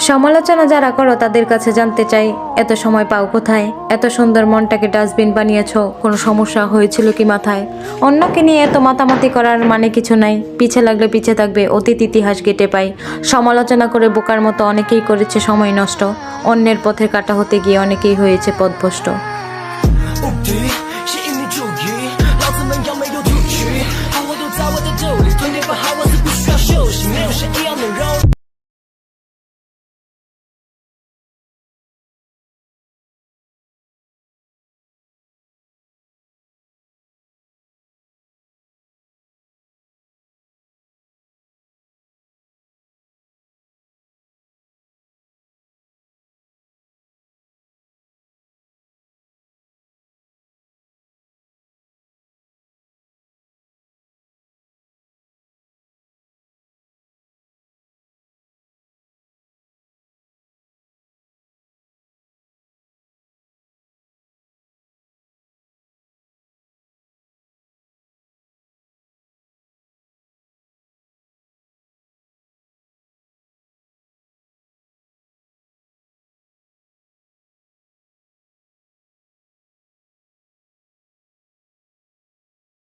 সমালোচনা যারা করো তাদের কাছে জানতে চাই, এত সময় পাও কোথায়? এত সুন্দর মনটাকে ডাস্টবিন বানিয়েছো, কোনো সমস্যা হয়েছিল কি মাথায়? অন্যকে নিয়ে এত মাতামাতি করার মানে কিছু নাই, পিছে লাগলে পিছে থাকবে, অতীত ইতিহাস কেটে পাই। সমালোচনা করে বোকার মতো অনেকেই করেছে সময় নষ্ট, অন্যের পথের কাটা হতে গিয়ে অনেকেই হয়েছে পথভ্রষ্ট।